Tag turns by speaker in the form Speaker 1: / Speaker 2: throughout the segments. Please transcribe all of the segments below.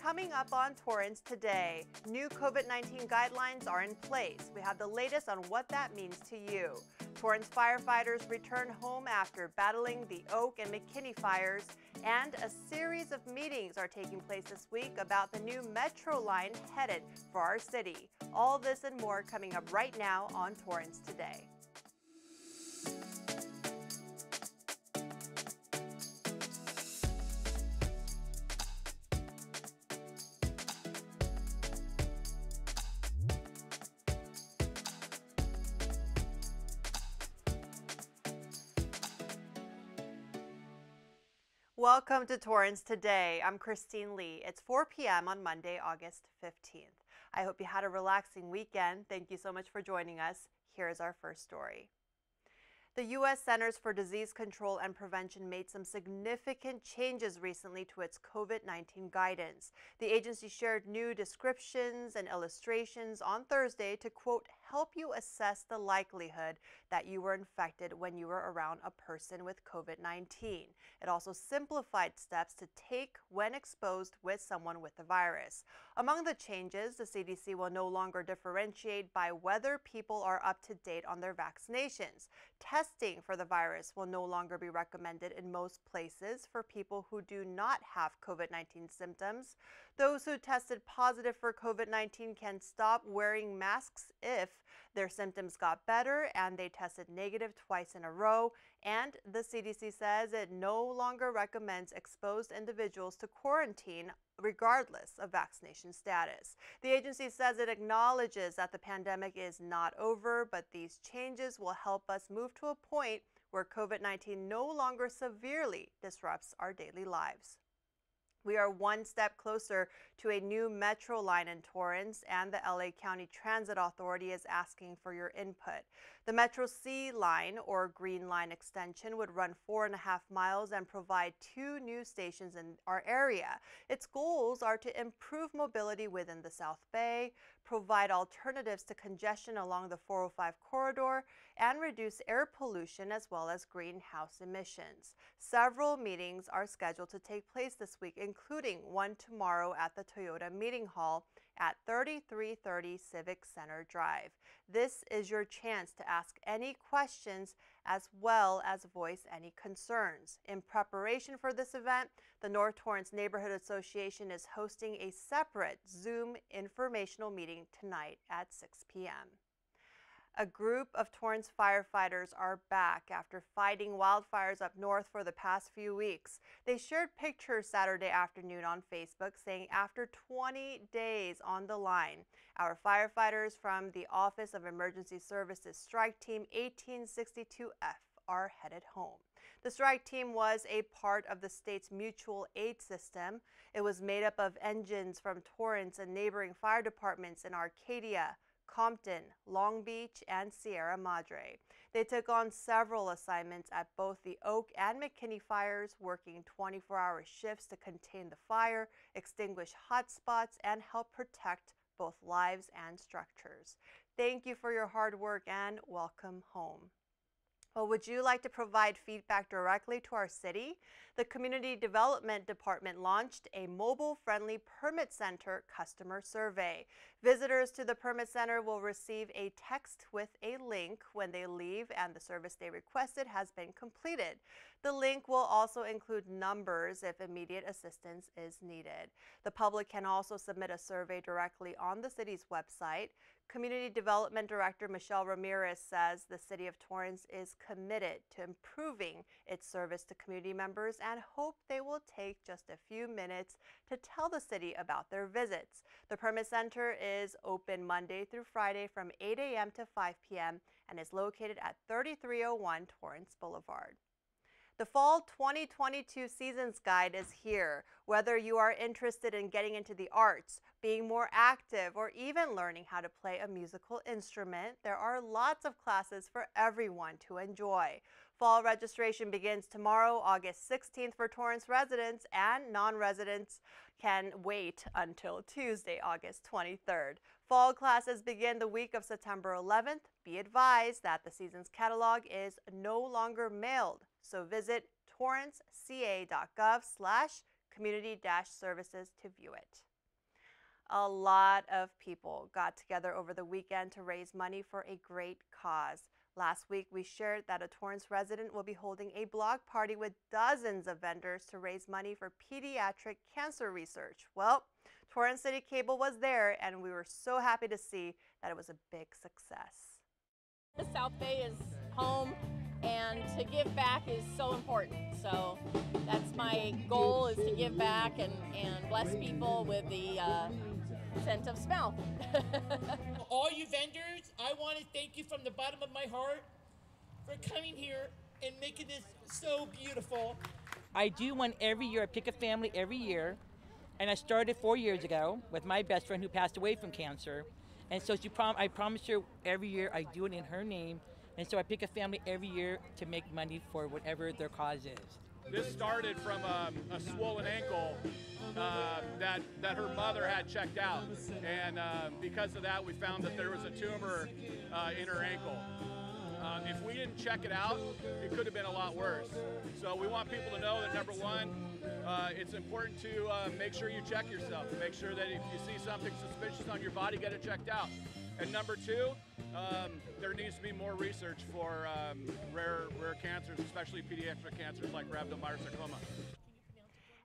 Speaker 1: Coming up on Torrance today, new COVID-19 guidelines are in place. We have the latest on what that means to you. Torrance firefighters return home after battling the Oak and McKinney fires, and a series of meetings are taking place this week about the new metro line headed for our city. All this and more coming up right now on Torrance Today. Welcome to Torrance Today. I'm Christine Lee. It's 4 p.m. on Monday, August 15th. I hope you had a relaxing weekend. Thank you so much for joining us. Here's our first story. The U.S. Centers for Disease Control and Prevention made some significant changes recently to its COVID-19 guidance. The agency shared new descriptions and illustrations on Thursday to, quote, help you assess the likelihood that you were infected when you were around a person with COVID-19. It also simplified steps to take when exposed with someone with the virus. Among the changes, the CDC will no longer differentiate by whether people are up to date on their vaccinations. Testing for the virus will no longer be recommended in most places for people who do not have COVID-19 symptoms. Those who tested positive for COVID-19 can stop wearing masks if their symptoms got better and they tested negative twice in a row. And the CDC says it no longer recommends exposed individuals to quarantine regardless of vaccination status. The agency says it acknowledges that the pandemic is not over, but these changes will help us move to a point where COVID-19 no longer severely disrupts our daily lives. We are one step closer to a new metro line in Torrance, and the LA County Transit Authority is asking for your input. The Metro C line, or Green Line extension, would run 4.5 miles and provide 2 new stations in our area. Its goals are to improve mobility within the South Bay, provide alternatives to congestion along the 405 corridor, and reduce air pollution as well as greenhouse emissions. Several meetings are scheduled to take place this week, including one tomorrow at the Toyota Meeting Hall at 3330 Civic Center Drive. This is your chance to ask any questions as well as voice any concerns. In preparation for this event, the North Torrance Neighborhood Association is hosting a separate Zoom informational meeting tonight at 6 p.m. A group of Torrance firefighters are back after fighting wildfires up north for the past few weeks. They shared pictures Saturday afternoon on Facebook saying after 20 days on the line, our firefighters from the Office of Emergency Services Strike Team 1862F are headed home. The strike team was a part of the state's mutual aid system. It was made up of engines from Torrance and neighboring fire departments in Arcadia, Compton, Long Beach, and Sierra Madre. They took on several assignments at both the Oak and McKinney fires, working 24-hour shifts to contain the fire, extinguish hot spots, and help protect both lives and structures. Thank you for your hard work and welcome home. Well, would you like to provide feedback directly to our city? The Community Development Department launched a mobile-friendly permit center customer survey. Visitors to the permit center will receive a text with a link when they leave and the service they requested has been completed. The link will also include numbers if immediate assistance is needed. The public can also submit a survey directly on the city's website. Community Development Director Michelle Ramirez says the City of Torrance is committed to improving its service to community members and hope they will take just a few minutes to tell the city about their visits. The Permit Center is open Monday through Friday from 8 a.m. to 5 p.m. and is located at 3301 Torrance Boulevard. The Fall 2022 Seasons Guide is here. Whether you are interested in getting into the arts, being more active, or even learning how to play a musical instrument, there are lots of classes for everyone to enjoy. Fall registration begins tomorrow, August 16th for Torrance residents, and non-residents can wait until Tuesday, August 23rd. Fall classes begin the week of September 11th. Be advised that the season's catalog is no longer mailed, so visit torranceca.gov/community-services to view it. A lot of people got together over the weekend to raise money for a great cause. Last week, we shared that a Torrance resident will be holding a block party with dozens of vendors to raise money for pediatric cancer research. Well, Torrance City Cable was there, and we were so happy to see that it was a big success.
Speaker 2: The South Bay is home, and to give back is so important. So that's my goal, is to give back and bless people with the scent of smell.
Speaker 3: All you vendors, I want to thank you from the bottom of my heart for coming here and making this so beautiful. I do one every year. I pick a family every year. And I started 4 years ago with my best friend who passed away from cancer. And so I promise her every year I do it in her name. And so I pick a family every year to make money for whatever their cause is.
Speaker 4: This started from a swollen ankle that her mother had checked out. And because of that, we found that there was a tumor in her ankle. If we didn't check it out, it could have been a lot worse. So we want people to know that, number one, it's important to make sure you check yourself. Make sure that if you see something suspicious on your body, get it checked out. And number two, there needs to be more research for rare cancers, especially pediatric cancers like rhabdomyosarcoma.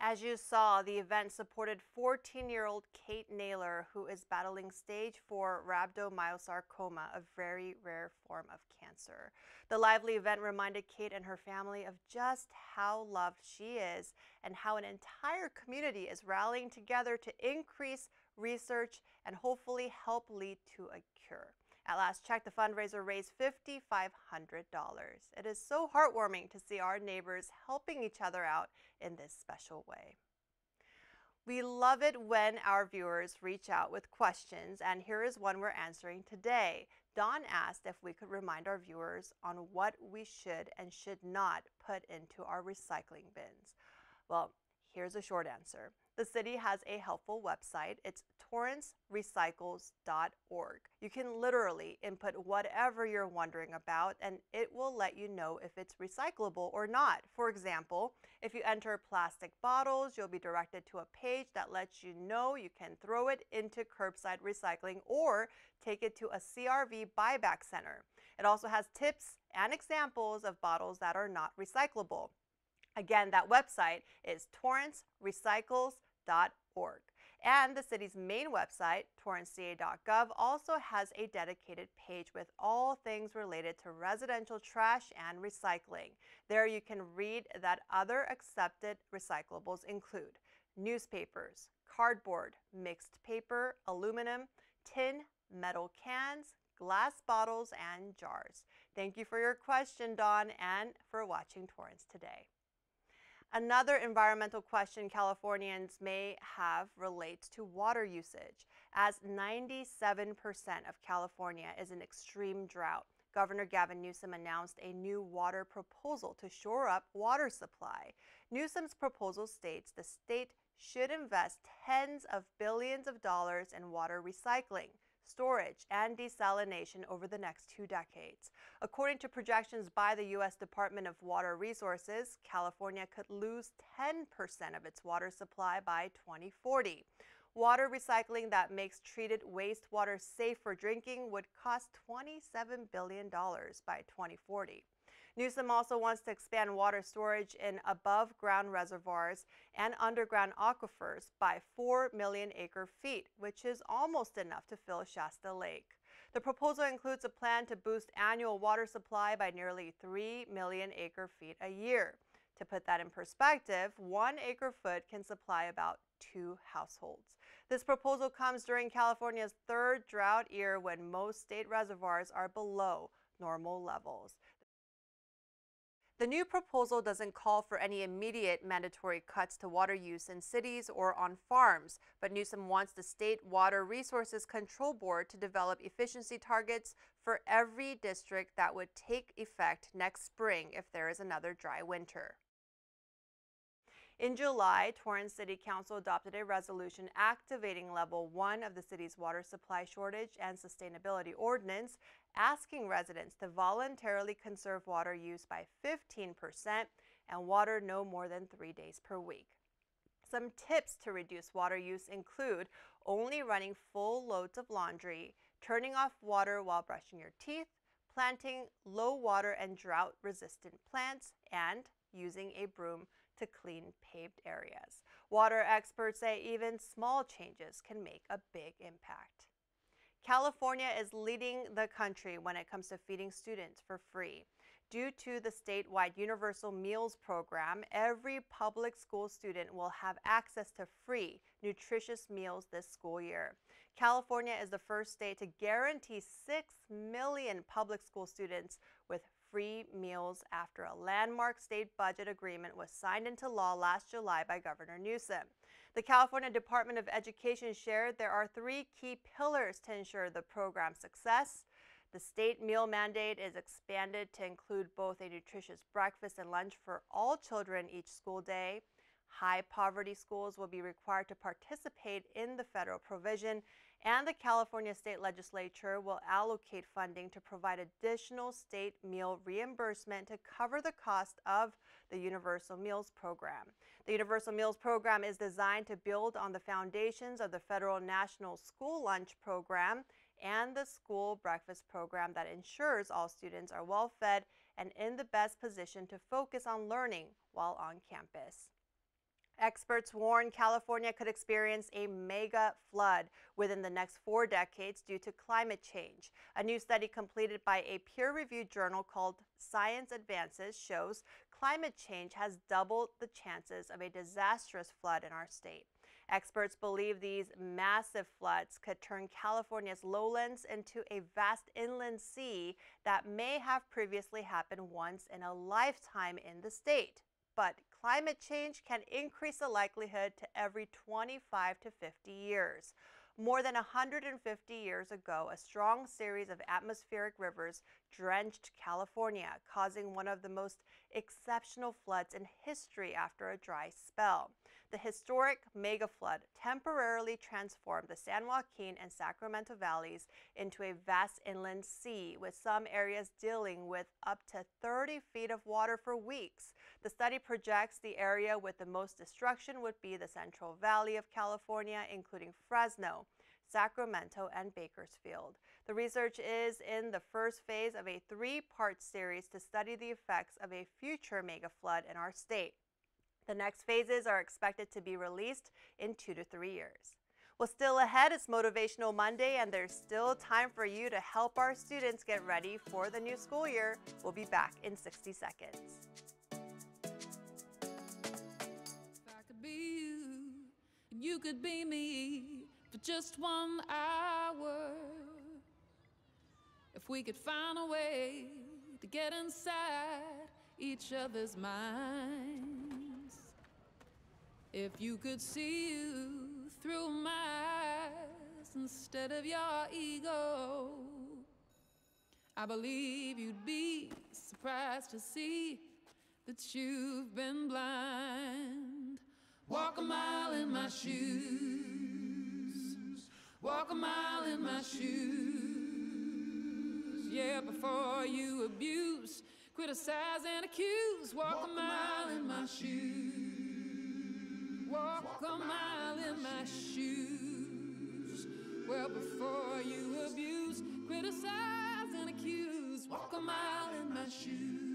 Speaker 1: As you saw, the event supported 14-year-old Kate Naylor, who is battling stage 4 rhabdomyosarcoma, a very rare form of cancer. The lively event reminded Kate and her family of just how loved she is and how an entire community is rallying together to increase research and hopefully help lead to a cure. At last check, the fundraiser raised $5,500. It is so heartwarming to see our neighbors helping each other out in this special way. We love it when our viewers reach out with questions, and here is one we're answering today. Dawn asked if we could remind our viewers on what we should and should not put into our recycling bins. Well, here's a short answer. The city has a helpful website. It's torrancerecycles.org. You can literally input whatever you're wondering about, and it will let you know if it's recyclable or not. For example, if you enter plastic bottles, you'll be directed to a page that lets you know you can throw it into curbside recycling or take it to a CRV buyback center. It also has tips and examples of bottles that are not recyclable. Again, that website is torrancerecycles.org. And the city's main website, torranceca.gov, also has a dedicated page with all things related to residential trash and recycling. There you can read that other accepted recyclables include newspapers, cardboard, mixed paper, aluminum, tin, metal cans, glass bottles, and jars. Thank you for your question, Dawn, and for watching Torrance Today. Another environmental question Californians may have relates to water usage, as 97% of California is in extreme drought. Governor Gavin Newsom announced a new water proposal to shore up water supply. Newsom's proposal states the state should invest tens of billions of dollars in water recycling, storage, and desalination over the next 2 decades. According to projections by the U.S. Department of Water Resources, California could lose 10% of its water supply by 2040. Water recycling that makes treated wastewater safe for drinking would cost $27 billion by 2040. Newsom also wants to expand water storage in above-ground reservoirs and underground aquifers by 4 million acre-feet, which is almost enough to fill Shasta Lake. The proposal includes a plan to boost annual water supply by nearly 3 million acre-feet a year. To put that in perspective, 1 acre-foot can supply about 2 households. This proposal comes during California's 3rd drought year when most state reservoirs are below normal levels. The new proposal doesn't call for any immediate mandatory cuts to water use in cities or on farms, but Newsom wants the State Water Resources Control Board to develop efficiency targets for every district that would take effect next spring if there is another dry winter. In July, Torrance City Council adopted a resolution activating Level 1 of the city's water supply shortage and sustainability ordinance, asking residents to voluntarily conserve water use by 15% and water no more than 3 days per week. Some tips to reduce water use include only running full loads of laundry, turning off water while brushing your teeth, planting low water and drought-resistant plants, and using a broom to clean paved areas. Water experts say even small changes can make a big impact. California is leading the country when it comes to feeding students for free. Due to the statewide Universal Meals Program, every public school student will have access to free, nutritious meals this school year. California is the first state to guarantee 6 million public school students with free meals after a landmark state budget agreement was signed into law last July by Governor Newsom. The California Department of Education shared there are 3 key pillars to ensure the program's success. The state meal mandate is expanded to include both a nutritious breakfast and lunch for all children each school day. High poverty schools will be required to participate in the federal provision, and the California State Legislature will allocate funding to provide additional state meal reimbursement to cover the cost of the Universal Meals Program. The Universal Meals Program is designed to build on the foundations of the federal National School Lunch Program and the School Breakfast Program that ensures all students are well fed and in the best position to focus on learning while on campus. Experts warn California could experience a mega flood within the next 4 decades due to climate change. A new study completed by a peer-reviewed journal called Science Advances shows climate change has doubled the chances of a disastrous flood in our state. Experts believe these massive floods could turn California's lowlands into a vast inland sea that may have previously happened once in a lifetime in the state. But climate change can increase the likelihood to every 25 to 50 years. More than 150 years ago, a strong series of atmospheric rivers drenched California, causing one of the most exceptional floods in history after a dry spell. The historic mega flood temporarily transformed the San Joaquin and Sacramento valleys into a vast inland sea, with some areas dealing with up to 30 feet of water for weeks. The study projects the area with the most destruction would be the Central Valley of California, including Fresno, Sacramento, and Bakersfield. The research is in the first phase of a 3-part series to study the effects of a future mega flood in our state. The next phases are expected to be released in 2 to 3 years. Well, still ahead, it's Motivational Monday, and there's still time for you to help our students get ready for the new school year. We'll be back in 60 seconds.
Speaker 5: If I could be you, and you could be me for just 1 hour. If we could find a way to get inside each other's minds. If you could see you through my eyes instead of your ego, I believe you'd be surprised to see that you've been blind. Walk a mile in my shoes, walk a mile in my shoes. Yeah, before you abuse, criticize and accuse. Walk a mile in my shoes. Walk a mile in my shoes. Well, before you abuse, criticize and accuse. Walk a mile in my shoes.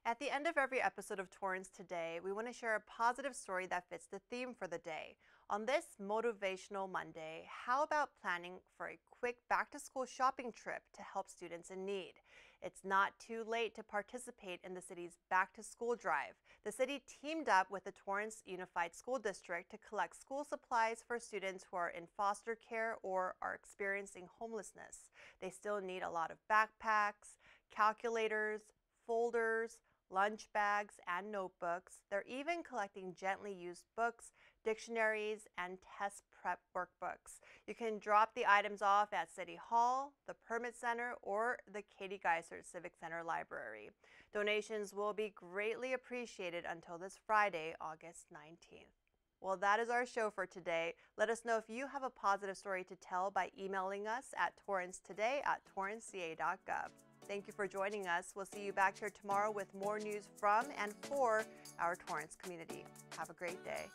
Speaker 1: At the end of every episode of Torrance Today, we want to share a positive story that fits the theme for the day. On this Motivational Monday, how about planning for a quick back-to-school shopping trip to help students in need? It's not too late to participate in the city's back-to-school drive. The city teamed up with the Torrance Unified School District to collect school supplies for students who are in foster care or are experiencing homelessness. They still need a lot of backpacks, calculators, folders, lunch bags, and notebooks. They're even collecting gently used books, dictionaries, and test prep workbooks. You can drop the items off at City Hall, the Permit Center, or the Katie Geisert Civic Center Library. Donations will be greatly appreciated until this Friday, August 19th. Well, that is our show for today. Let us know if you have a positive story to tell by emailing us at torrancetoday@torranceca.gov. Thank you for joining us. We'll see you back here tomorrow with more news from and for our Torrance community. Have a great day.